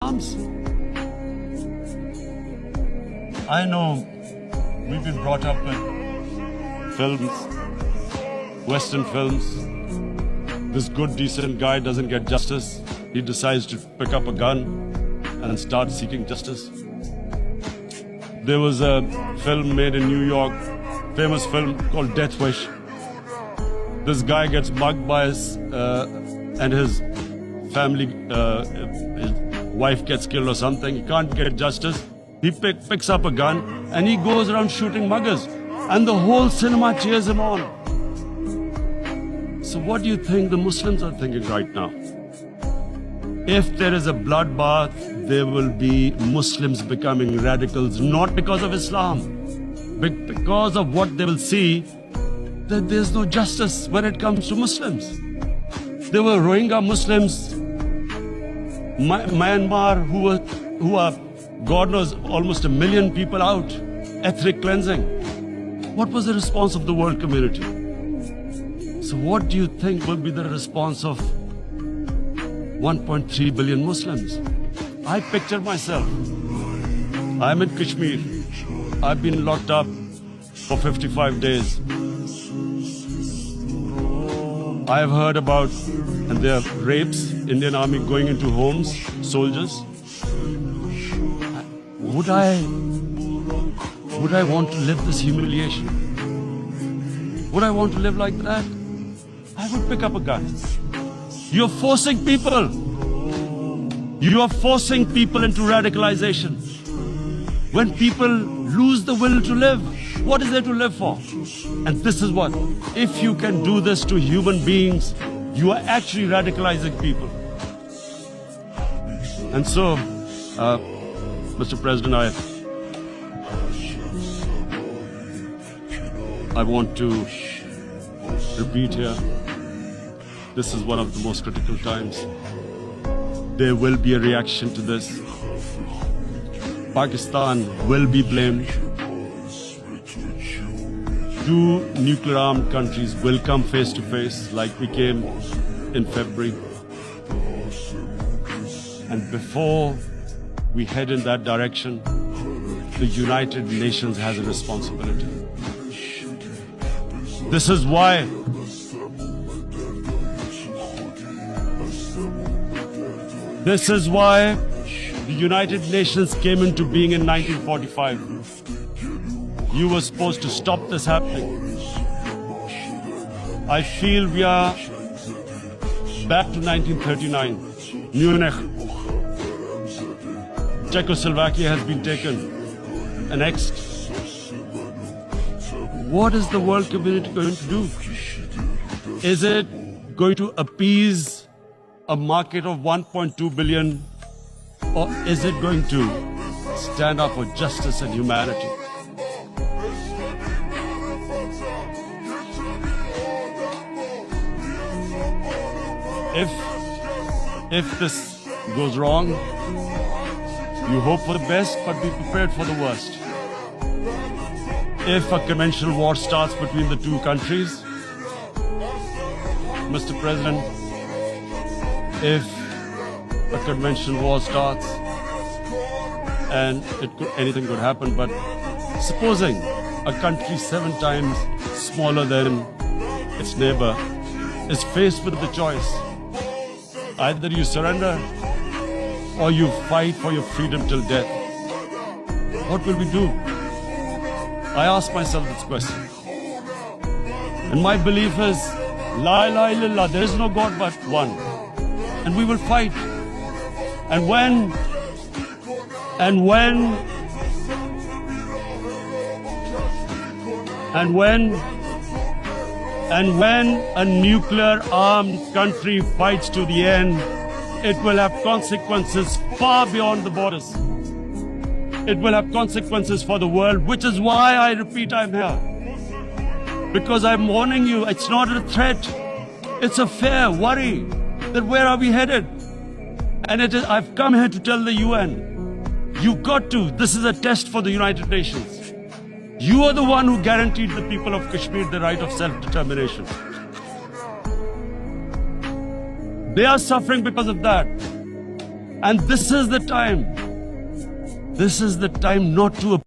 arms. I know we've been brought up with films, Western films. This good, decent guy doesn't get justice. He decides to pick up a gun and start seeking justice. There was a film made in New York, famous film called Death Wish. This guy gets mugged by his family, his wife gets killed or something. He can't get justice. He picks up a gun and he goes around shooting muggers. And the whole cinema cheers him on. So what do you think the Muslims are thinking right now? If there is a bloodbath, there will be Muslims becoming radicals, not because of Islam, but because of what they will see, that there's no justice when it comes to Muslims. There were Rohingya Muslims, Myanmar, who are, God knows, almost 1 million people out, ethnic cleansing. What was the response of the world community? So what do you think will be the response of 1.3 billion Muslims? I picture myself. I'm in Kashmir. I've been locked up for 55 days. I've heard about, and there are rapes, Indian army going into homes, soldiers. Would I want to live this humiliation? Would I want to live like that? I would pick up a gun. You're forcing people. You are forcing people into radicalization. When people lose the will to live, what is there to live for? And this is what, if you can do this to human beings, you are actually radicalizing people. And so, Mr. President, I want to repeat here, this is one of the most critical times. There will be a reaction to this. Pakistan will be blamed. 2 nuclear-armed countries will come face to face like we came in February. And before we head in that direction, the United Nations has a responsibility. This is why the United Nations came into being in 1945. You were supposed to stop this happening. I feel we are back to 1939. Munich. Czechoslovakia has been taken, annexed. What is the world community going to do? Is it going to appease a market of 1.2 billion, or is it going to stand up for justice and humanity? If this goes wrong, you hope for the best, but be prepared for the worst. If a conventional war starts between the 2 countries, Mr. President, if a conventional war starts, and anything could happen, but supposing a country 7 times smaller than its neighbor is faced with the choice, either you surrender or you fight for your freedom till death, what will we do? I ask myself this question. And my belief is, La ilaha illallah, there is no God but one. And we will fight. And when a nuclear-armed country fights to the end, it will have consequences far beyond the borders. It will have consequences for the world, which is why I repeat I'm here. Because I'm warning you, it's not a threat. It's a fair worry that where are we headed? And I've come here to tell the UN, you've got to, this is a test for the United Nations. You are the one who guaranteed the people of Kashmir the right of self-determination. They are suffering because of that. And this is the time. This is the time not to